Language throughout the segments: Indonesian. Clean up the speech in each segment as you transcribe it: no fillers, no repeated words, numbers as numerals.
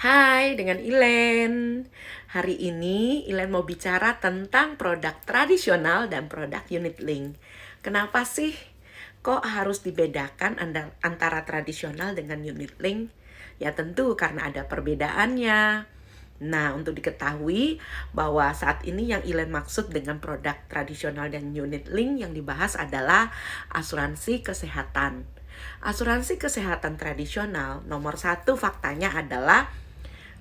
Hai, dengan Ilen. Hari ini Ilen mau bicara tentang produk tradisional dan produk unit link. Kenapa sih kok harus dibedakan antara tradisional dengan unit link? Ya tentu karena ada perbedaannya. Nah, untuk diketahui bahwa saat ini yang Ilen maksud dengan produk tradisional dan unit link yang dibahas adalah asuransi kesehatan. Asuransi kesehatan tradisional nomor satu faktanya adalah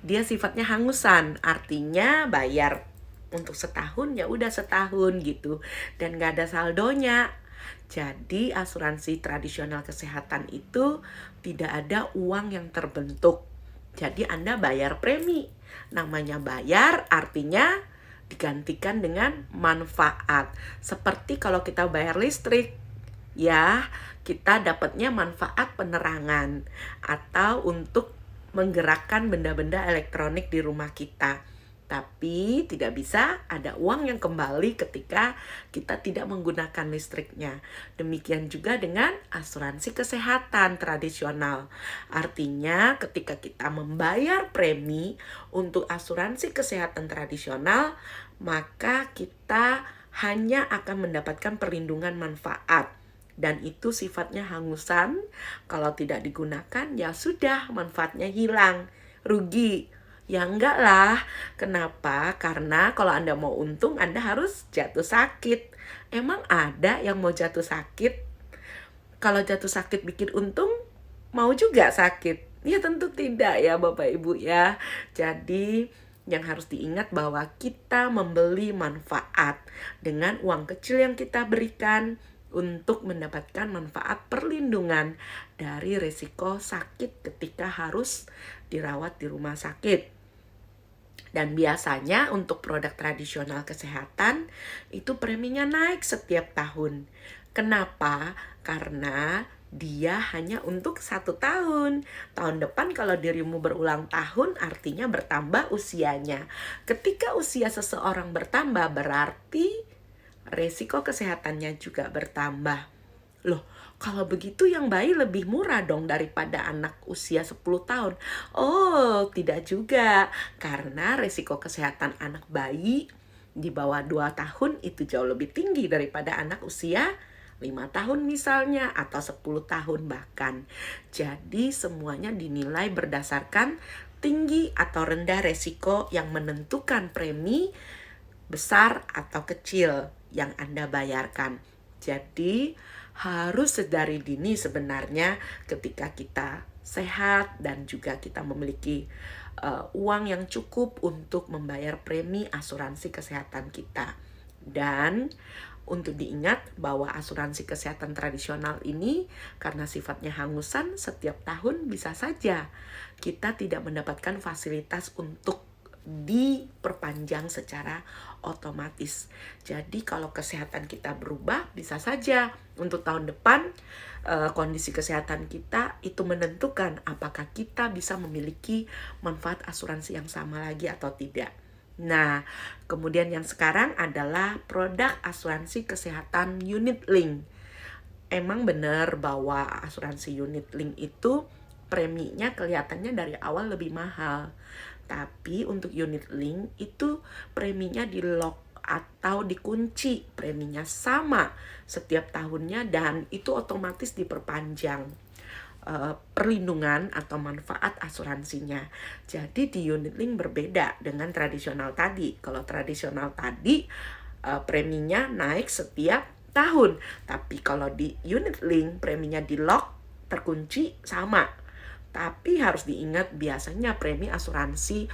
dia sifatnya hangusan, artinya bayar untuk setahun ya udah setahun gitu dan gak ada saldonya. Jadi asuransi tradisional kesehatan itu tidak ada uang yang terbentuk. Jadi Anda bayar premi. Namanya bayar artinya digantikan dengan manfaat. Seperti kalau kita bayar listrik, ya kita dapatnya manfaat penerangan atau untuk menggerakkan benda-benda elektronik di rumah kita. Tapi tidak bisa ada uang yang kembali ketika kita tidak menggunakan listriknya. Demikian juga dengan asuransi kesehatan tradisional. Artinya ketika kita membayar premi untuk asuransi kesehatan tradisional, maka kita hanya akan mendapatkan perlindungan manfaat. Dan itu sifatnya hangusan. Kalau tidak digunakan ya sudah, manfaatnya hilang, rugi. Ya enggak lah. Kenapa? Karena kalau Anda mau untung, Anda harus jatuh sakit. Emang ada yang mau jatuh sakit? Kalau jatuh sakit bikin untung, mau juga sakit? Ya tentu tidak ya Bapak Ibu ya. Jadi yang harus diingat bahwa kita membeli manfaat dengan uang kecil yang kita berikan untuk mendapatkan manfaat perlindungan dari risiko sakit ketika harus dirawat di rumah sakit. Dan biasanya untuk produk tradisional kesehatan itu preminya naik setiap tahun. Kenapa? Karena dia hanya untuk 1 tahun. Tahun depan kalau dirimu berulang tahun artinya bertambah usianya. Ketika usia seseorang bertambah berarti resiko kesehatannya juga bertambah. Loh, kalau begitu yang bayi lebih murah dong daripada anak usia 10 tahun. Oh, tidak juga. Karena resiko kesehatan anak bayi di bawah 2 tahun itu jauh lebih tinggi daripada anak usia 5 tahun misalnya atau 10 tahun bahkan. Jadi semuanya dinilai berdasarkan tinggi atau rendah resiko yang menentukan premi besar atau kecil yang Anda bayarkan. Jadi harus sedari dini sebenarnya ketika kita sehat dan juga kita memiliki uang yang cukup untuk membayar premi asuransi kesehatan kita. Dan untuk diingat bahwa asuransi kesehatan tradisional ini karena sifatnya hangusan setiap tahun bisa saja kita tidak mendapatkan fasilitas untuk diperpanjang secara otomatis. Jadi kalau kesehatan kita berubah, bisa saja untuk tahun depan kondisi kesehatan kita itu menentukan apakah kita bisa memiliki manfaat asuransi yang sama lagi atau tidak. Nah, kemudian yang sekarang adalah produk asuransi kesehatan unit link. Emang benar bahwa asuransi unit link itu preminya kelihatannya dari awal lebih mahal. Tapi untuk unit link itu preminya di lock atau dikunci, preminya sama setiap tahunnya dan itu otomatis diperpanjang perlindungan atau manfaat asuransinya. Jadi di unit link berbeda dengan tradisional tadi. Kalau tradisional tadi preminya naik setiap tahun, tapi kalau di unit link preminya di lock terkunci sama. Tapi harus diingat biasanya premi asuransi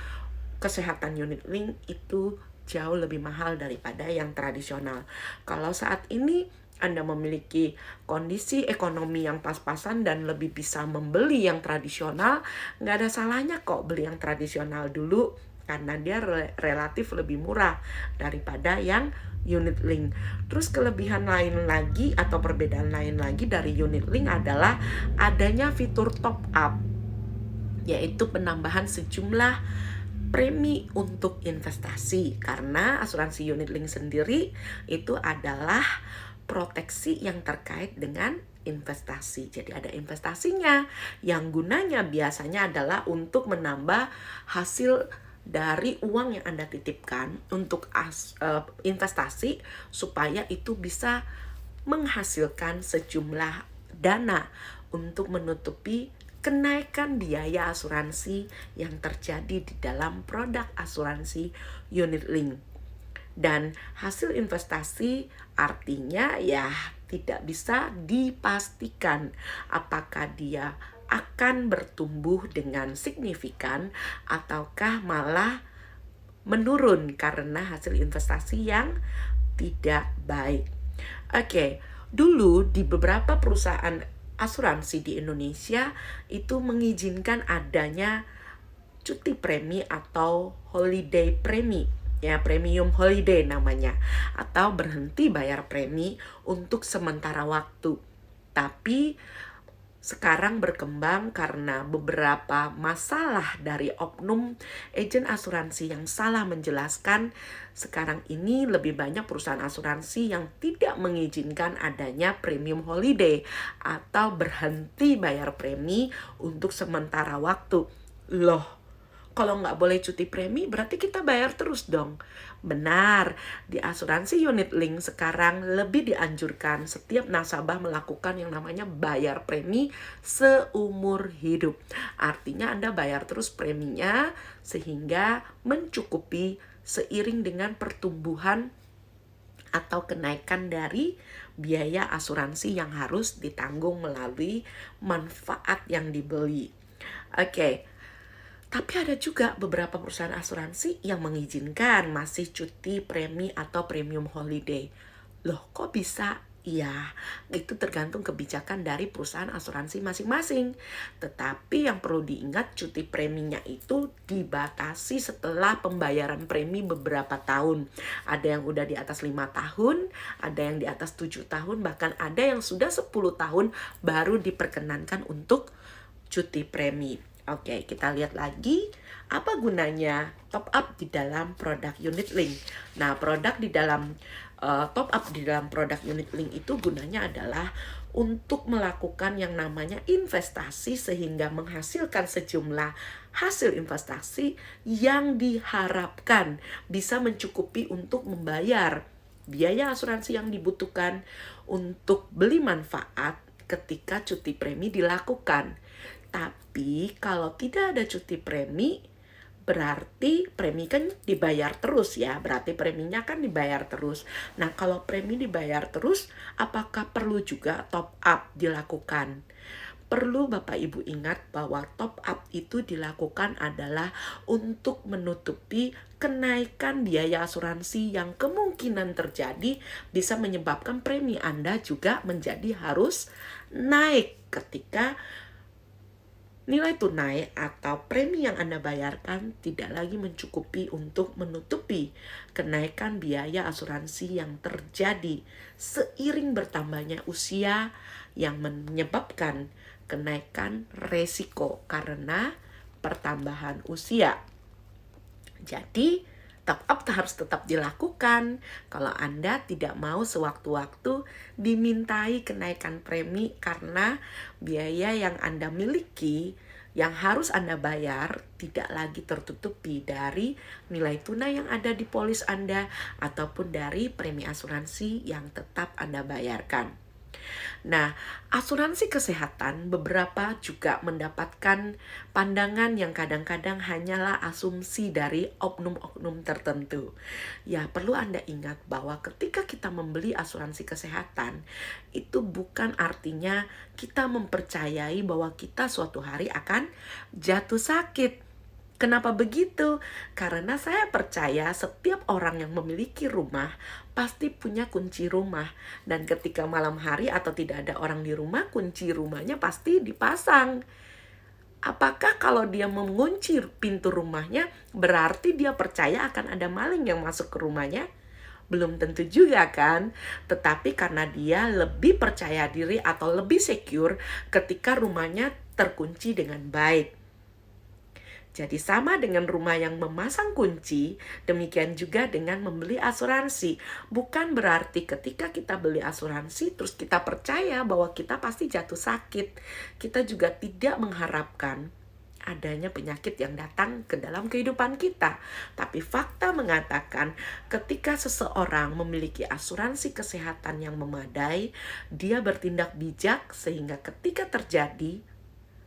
kesehatan unit link itu jauh lebih mahal daripada yang tradisional. Kalau saat ini Anda memiliki kondisi ekonomi yang pas-pasan dan lebih bisa membeli yang tradisional, nggak ada salahnya kok beli yang tradisional dulu karena dia relatif lebih murah daripada yang unit link. Terus kelebihan lain lagi atau perbedaan lain lagi dari unit link adalah adanya fitur top up, yaitu penambahan sejumlah premi untuk investasi. Karena asuransi unit link sendiri itu adalah proteksi yang terkait dengan investasi. Jadi ada investasinya yang gunanya biasanya adalah untuk menambah hasil dari uang yang Anda titipkan untuk investasi supaya itu bisa menghasilkan sejumlah dana untuk menutupi kenaikan biaya asuransi yang terjadi di dalam produk asuransi unit link. Dan hasil investasi artinya ya tidak bisa dipastikan apakah dia akan bertumbuh dengan signifikan ataukah malah menurun karena hasil investasi yang tidak baik. Oke, dulu di beberapa perusahaan asuransi di Indonesia itu mengizinkan adanya cuti premi atau holiday premi, ya premium holiday namanya, atau berhenti bayar premi untuk sementara waktu. Tapi sekarang berkembang karena beberapa masalah dari oknum agen asuransi yang salah menjelaskan. Sekarang ini lebih banyak perusahaan asuransi yang tidak mengizinkan adanya premium holiday atau berhenti bayar premi untuk sementara waktu. Loh, kalau nggak boleh cuti premi, berarti kita bayar terus dong. Benar, di asuransi unit link sekarang lebih dianjurkan setiap nasabah melakukan yang namanya bayar premi seumur hidup. Artinya Anda bayar terus preminya sehingga mencukupi seiring dengan pertumbuhan atau kenaikan dari biaya asuransi yang harus ditanggung melalui manfaat yang dibeli. Oke. Tapi ada juga beberapa perusahaan asuransi yang mengizinkan masih cuti premi atau premium holiday. Loh, kok bisa? Ya, itu tergantung kebijakan dari perusahaan asuransi masing-masing. Tetapi yang perlu diingat, cuti preminya itu dibatasi setelah pembayaran premi beberapa tahun. Ada yang udah di atas 5 tahun, ada yang di atas 7 tahun, bahkan ada yang sudah 10 tahun baru diperkenankan untuk cuti premi. Oke, kita lihat lagi apa gunanya top up di dalam produk unit link. Nah, produk di dalam top up di dalam produk unit link itu gunanya adalah untuk melakukan yang namanya investasi sehingga menghasilkan sejumlah hasil investasi yang diharapkan bisa mencukupi untuk membayar biaya asuransi yang dibutuhkan untuk beli manfaat ketika cuti premi dilakukan. Tapi kalau tidak ada cuti premi, berarti premi kan dibayar terus ya. Berarti preminya kan dibayar terus. Nah, kalau premi dibayar terus, apakah perlu juga top up dilakukan? Perlu Bapak Ibu ingat bahwa top up itu dilakukan adalah untuk menutupi kenaikan biaya asuransi yang kemungkinan terjadi bisa menyebabkan premi Anda juga menjadi harus naik ketika nilai tunai atau premi yang Anda bayarkan tidak lagi mencukupi untuk menutupi kenaikan biaya asuransi yang terjadi seiring bertambahnya usia yang menyebabkan kenaikan resiko karena pertambahan usia. Jadi, top up harus tetap dilakukan kalau Anda tidak mau sewaktu-waktu dimintai kenaikan premi karena biaya yang Anda miliki yang harus Anda bayar tidak lagi tertutupi dari nilai tunai yang ada di polis Anda ataupun dari premi asuransi yang tetap Anda bayarkan. Nah, asuransi kesehatan beberapa juga mendapatkan pandangan yang kadang-kadang hanyalah asumsi dari oknum-oknum tertentu. Ya, perlu Anda ingat bahwa ketika kita membeli asuransi kesehatan, itu bukan artinya kita mempercayai bahwa kita suatu hari akan jatuh sakit. Kenapa begitu? Karena saya percaya setiap orang yang memiliki rumah pasti punya kunci rumah. Dan ketika malam hari atau tidak ada orang di rumah, kunci rumahnya pasti dipasang. Apakah kalau dia mengunci pintu rumahnya, berarti dia percaya akan ada maling yang masuk ke rumahnya? Belum tentu juga kan? Tetapi karena dia lebih percaya diri atau lebih secure ketika rumahnya terkunci dengan baik. Jadi sama dengan rumah yang memasang kunci, demikian juga dengan membeli asuransi. Bukan berarti ketika kita beli asuransi terus kita percaya bahwa kita pasti jatuh sakit. Kita juga tidak mengharapkan adanya penyakit yang datang ke dalam kehidupan kita. Tapi fakta mengatakan ketika seseorang memiliki asuransi kesehatan yang memadai, dia bertindak bijak sehingga ketika terjadi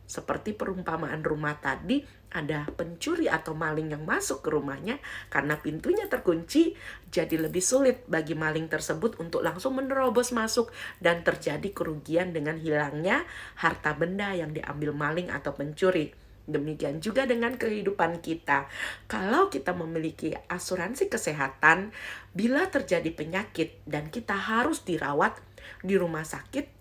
seperti perumpamaan rumah tadi, ada pencuri atau maling yang masuk ke rumahnya karena pintunya terkunci, jadi lebih sulit bagi maling tersebut untuk langsung menerobos masuk dan terjadi kerugian dengan hilangnya harta benda yang diambil maling atau pencuri. Demikian juga dengan kehidupan kita. Kalau kita memiliki asuransi kesehatan, bila terjadi penyakit dan kita harus dirawat di rumah sakit,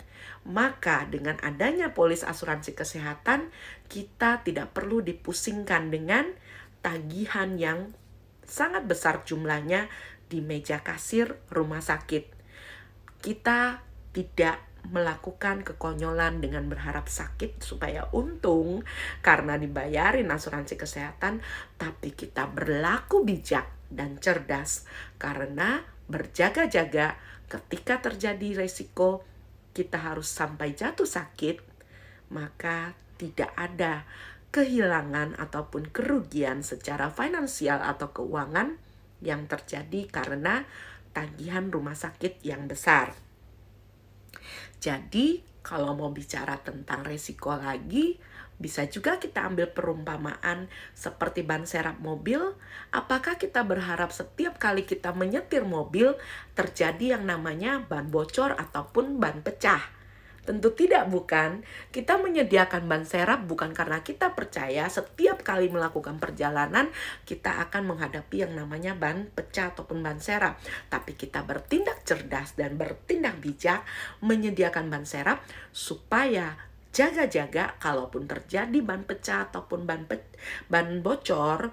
maka dengan adanya polis asuransi kesehatan, kita tidak perlu dipusingkan dengan tagihan yang sangat besar jumlahnya di meja kasir rumah sakit. Kita tidak melakukan kekonyolan dengan berharap sakit supaya untung karena dibayarin asuransi kesehatan, tapi kita berlaku bijak dan cerdas karena berjaga-jaga ketika terjadi resiko kita harus sampai jatuh sakit, maka tidak ada kehilangan ataupun kerugian secara finansial atau keuangan yang terjadi karena tagihan rumah sakit yang besar. Jadi, kalau mau bicara tentang resiko lagi, bisa juga kita ambil perumpamaan seperti ban serap mobil. Apakah kita berharap setiap kali kita menyetir mobil terjadi yang namanya ban bocor ataupun ban pecah? Tentu tidak, bukan? Kita menyediakan ban serap bukan karena kita percaya setiap kali melakukan perjalanan kita akan menghadapi yang namanya ban pecah ataupun ban serap. Tapi kita bertindak cerdas dan bertindak bijak menyediakan ban serap supaya jaga-jaga kalaupun terjadi ban pecah ataupun ban bocor,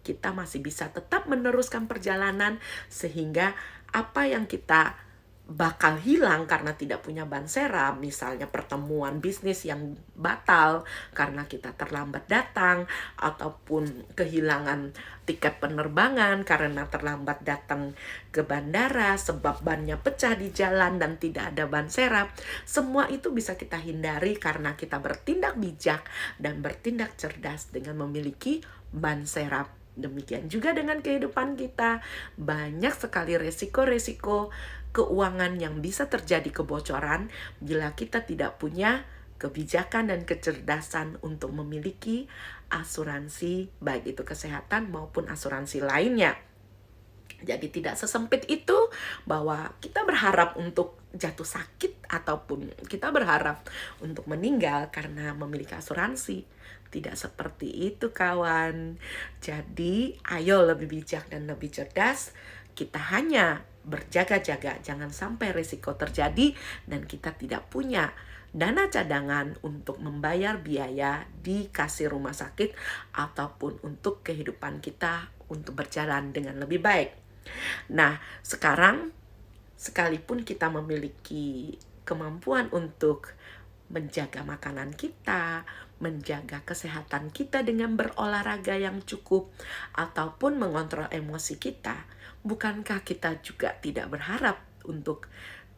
kita masih bisa tetap meneruskan perjalanan sehingga apa yang kita bakal hilang karena tidak punya ban serap, misalnya pertemuan bisnis yang batal karena kita terlambat datang, ataupun kehilangan tiket penerbangan karena terlambat datang ke bandara sebab bannya pecah di jalan dan tidak ada ban serap. Semua itu bisa kita hindari karena kita bertindak bijak dan bertindak cerdas dengan memiliki ban serap. Demikian juga dengan kehidupan kita, banyak sekali resiko-resiko keuangan yang bisa terjadi kebocoran bila kita tidak punya kebijakan dan kecerdasan untuk memiliki asuransi, baik itu kesehatan maupun asuransi lainnya. Jadi tidak sesempit itu bahwa kita berharap untuk jatuh sakit ataupun kita berharap untuk meninggal karena memiliki asuransi. Tidak seperti itu, kawan. Jadi ayo lebih bijak dan lebih cerdas. Kita hanya berjaga-jaga, jangan sampai risiko terjadi dan kita tidak punya dana cadangan untuk membayar biaya di kasir rumah sakit ataupun untuk kehidupan kita untuk berjalan dengan lebih baik. Nah, sekarang sekalipun kita memiliki kemampuan untuk menjaga makanan kita, menjaga kesehatan kita dengan berolahraga yang cukup, ataupun mengontrol emosi kita, bukankah kita juga tidak berharap untuk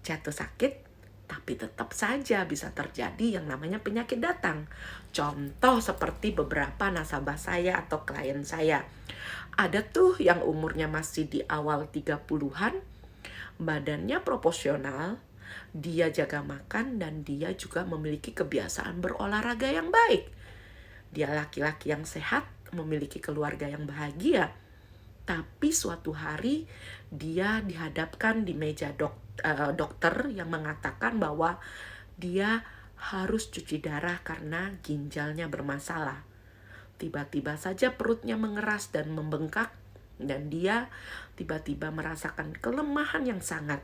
jatuh sakit? Tapi tetap saja bisa terjadi yang namanya penyakit datang. Contoh seperti beberapa nasabah saya atau klien saya. Ada tuh yang umurnya masih di awal 30-an, badannya proporsional, dia jaga makan dan dia juga memiliki kebiasaan berolahraga yang baik. Dia laki-laki yang sehat, memiliki keluarga yang bahagia. Tapi suatu hari dia dihadapkan di meja dokter yang mengatakan bahwa dia harus cuci darah karena ginjalnya bermasalah. Tiba-tiba saja perutnya mengeras dan membengkak dan dia tiba-tiba merasakan kelemahan yang sangat.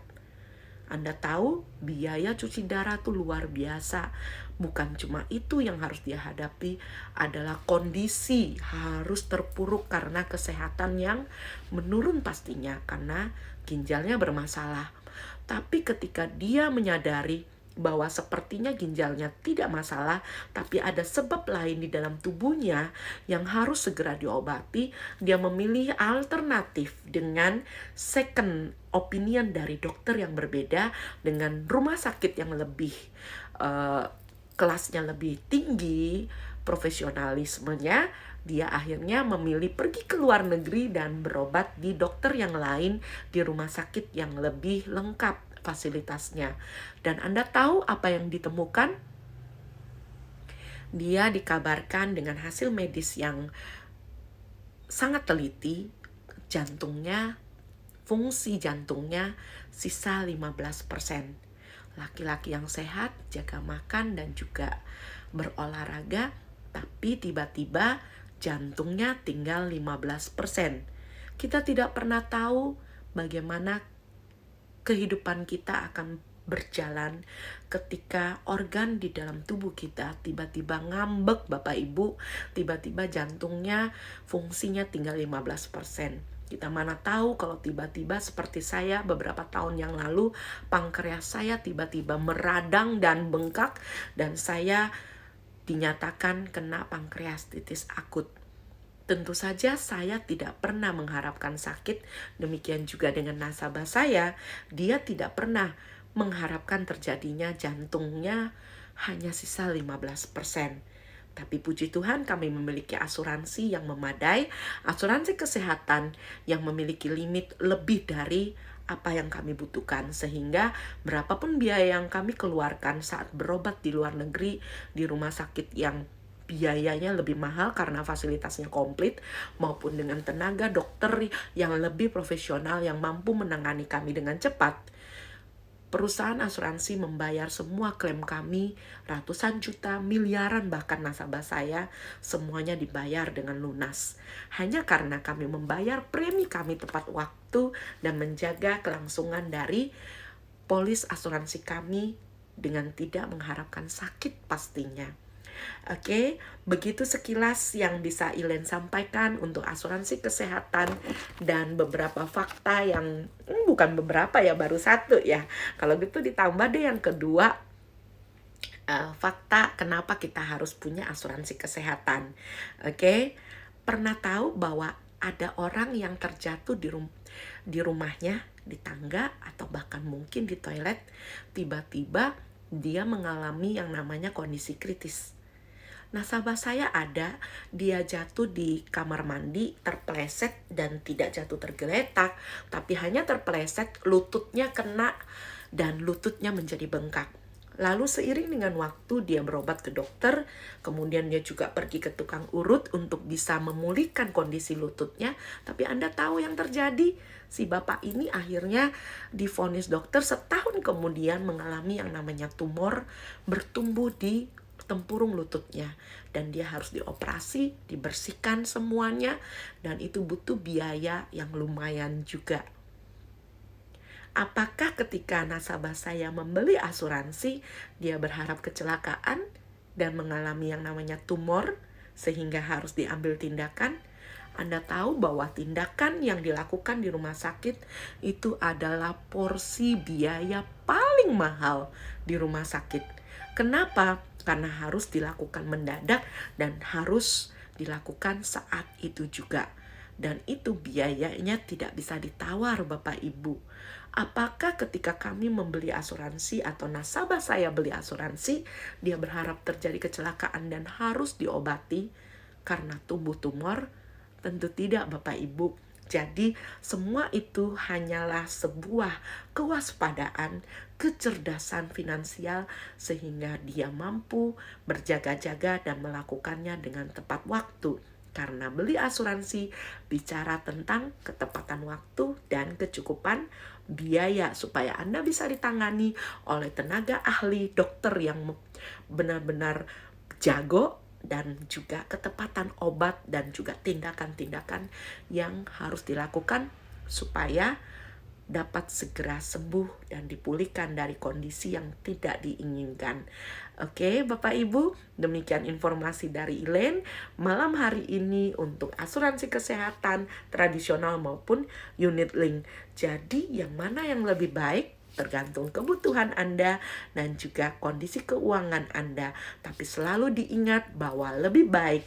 Anda tahu, biaya cuci darah itu luar biasa. Bukan cuma itu yang harus dia hadapi, adalah kondisi harus terpuruk karena kesehatan yang menurun pastinya, karena ginjalnya bermasalah. Tapi ketika dia menyadari bahwa sepertinya ginjalnya tidak masalah, tapi ada sebab lain di dalam tubuhnya yang harus segera diobati, dia memilih alternatif dengan second opinion dari dokter yang berbeda, dengan rumah sakit yang lebih kelasnya lebih tinggi, profesionalismenya. Dia akhirnya memilih pergi ke luar negeri dan berobat di dokter yang lain, di rumah sakit yang lebih lengkap fasilitasnya. Dan Anda tahu apa yang ditemukan? Dia dikabarkan dengan hasil medis yang sangat teliti, jantungnya, fungsi jantungnya sisa 15%. Laki-laki yang sehat, jaga makan dan juga berolahraga, tapi tiba-tiba jantungnya tinggal 15%. Kita tidak pernah tahu bagaimana kehidupan kita akan berjalan ketika organ di dalam tubuh kita tiba-tiba ngambek, Bapak Ibu, tiba-tiba jantungnya fungsinya tinggal 15%. Kita mana tahu kalau tiba-tiba seperti saya beberapa tahun yang lalu, pankreas saya tiba-tiba meradang dan bengkak dan saya dinyatakan kena pankreatitis akut. Tentu saja saya tidak pernah mengharapkan sakit, demikian juga dengan nasabah saya, dia tidak pernah mengharapkan terjadinya jantungnya hanya sisa 15%. Tapi puji Tuhan kami memiliki asuransi yang memadai, asuransi kesehatan yang memiliki limit lebih dari apa yang kami butuhkan, sehingga berapapun biaya yang kami keluarkan saat berobat di luar negeri, di rumah sakit yang biayanya lebih mahal karena fasilitasnya komplit, maupun dengan tenaga dokter yang lebih profesional yang mampu menangani kami dengan cepat, perusahaan asuransi membayar semua klaim kami, ratusan juta, miliaran bahkan nasabah saya, semuanya dibayar dengan lunas. Hanya karena kami membayar premi kami tepat waktu dan menjaga kelangsungan dari polis asuransi kami dengan tidak mengharapkan sakit pastinya. Oke, begitu sekilas yang bisa Ilen sampaikan untuk asuransi kesehatan dan beberapa fakta yang bukan beberapa ya, baru satu ya. Kalau gitu ditambah deh yang kedua, fakta kenapa kita harus punya asuransi kesehatan. Oke, pernah tahu bahwa ada orang yang terjatuh di rumahnya, di tangga, atau bahkan mungkin di toilet, tiba-tiba dia mengalami yang namanya kondisi kritis. Nasabah saya ada, dia jatuh di kamar mandi, terpeleset dan tidak jatuh tergeletak, tapi hanya terpeleset, lututnya kena dan lututnya menjadi bengkak. Lalu seiring dengan waktu dia berobat ke dokter, kemudian dia juga pergi ke tukang urut untuk bisa memulihkan kondisi lututnya, tapi Anda tahu yang terjadi? Si bapak ini akhirnya divonis dokter setahun kemudian mengalami yang namanya tumor bertumbuh di tempurung lututnya, dan dia harus dioperasi, dibersihkan semuanya, dan itu butuh biaya yang lumayan juga. Apakah ketika nasabah saya membeli asuransi, dia berharap kecelakaan dan mengalami yang namanya tumor sehingga harus diambil tindakan? Anda tahu bahwa tindakan yang dilakukan di rumah sakit itu adalah porsi biaya paling mahal di rumah sakit. Kenapa? Karena harus dilakukan mendadak dan harus dilakukan saat itu juga. Dan itu biayanya tidak bisa ditawar, Bapak Ibu. Apakah ketika kami membeli asuransi atau nasabah saya beli asuransi, dia berharap terjadi kecelakaan dan harus diobati karena tumbuh tumor? Tentu tidak, Bapak Ibu. Jadi semua itu hanyalah sebuah kewaspadaan, kecerdasan finansial sehingga dia mampu berjaga-jaga dan melakukannya dengan tepat waktu. Karena beli asuransi bicara tentang ketepatan waktu dan kecukupan biaya supaya Anda bisa ditangani oleh tenaga ahli dokter yang benar-benar jago, dan juga ketepatan obat dan juga tindakan-tindakan yang harus dilakukan supaya dapat segera sembuh dan dipulihkan dari kondisi yang tidak diinginkan. Oke, Bapak Ibu, demikian informasi dari Ilen malam hari ini untuk asuransi kesehatan tradisional maupun unit link. Jadi yang mana yang lebih baik? tergantung kebutuhan Anda dan juga kondisi keuangan Anda. Tapi selalu diingat bahwa lebih baik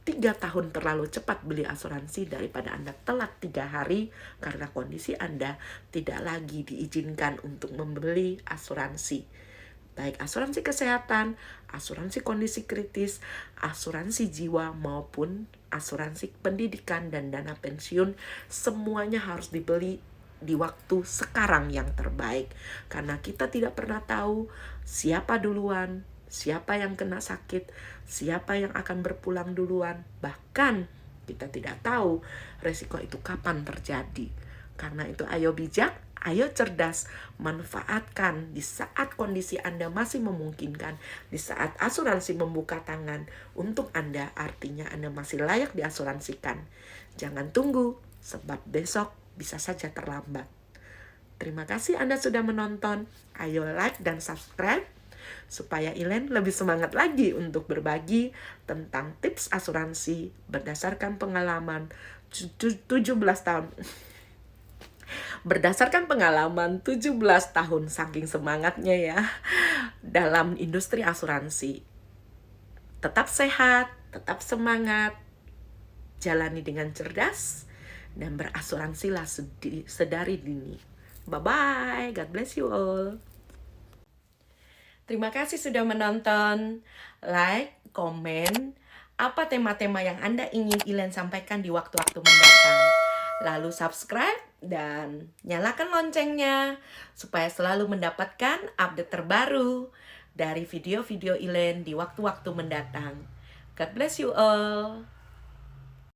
3 tahun terlalu cepat beli asuransi daripada Anda telat 3 hari karena kondisi Anda tidak lagi diizinkan untuk membeli asuransi. Baik asuransi kesehatan, asuransi kondisi kritis, asuransi jiwa maupun asuransi pendidikan dan dana pensiun, semuanya harus dibeli di waktu sekarang yang terbaik. Karena kita tidak pernah tahu siapa duluan, siapa yang kena sakit, siapa yang akan berpulang duluan. Bahkan kita tidak tahu resiko itu kapan terjadi. Karena itu ayo bijak, ayo cerdas, manfaatkan di saat kondisi Anda masih memungkinkan, di saat asuransi membuka tangan untuk Anda, artinya Anda masih layak diasuransikan. Jangan tunggu, sebab besok bisa saja terlambat. Terima kasih Anda sudah menonton. Ayo like dan subscribe supaya Ilen lebih semangat lagi untuk berbagi tentang tips asuransi berdasarkan pengalaman 17 tahun. Berdasarkan pengalaman 17 tahun, saking semangatnya ya, dalam industri asuransi. Tetap sehat, tetap semangat, jalani dengan cerdas, dan berasuransilah sedari dini. Bye-bye, God bless you all. Terima kasih sudah menonton. Like, komen, apa tema-tema yang Anda ingin Ilen sampaikan di waktu-waktu mendatang. Lalu subscribe dan nyalakan loncengnya supaya selalu mendapatkan update terbaru dari video-video Ilen di waktu-waktu mendatang. God bless you all.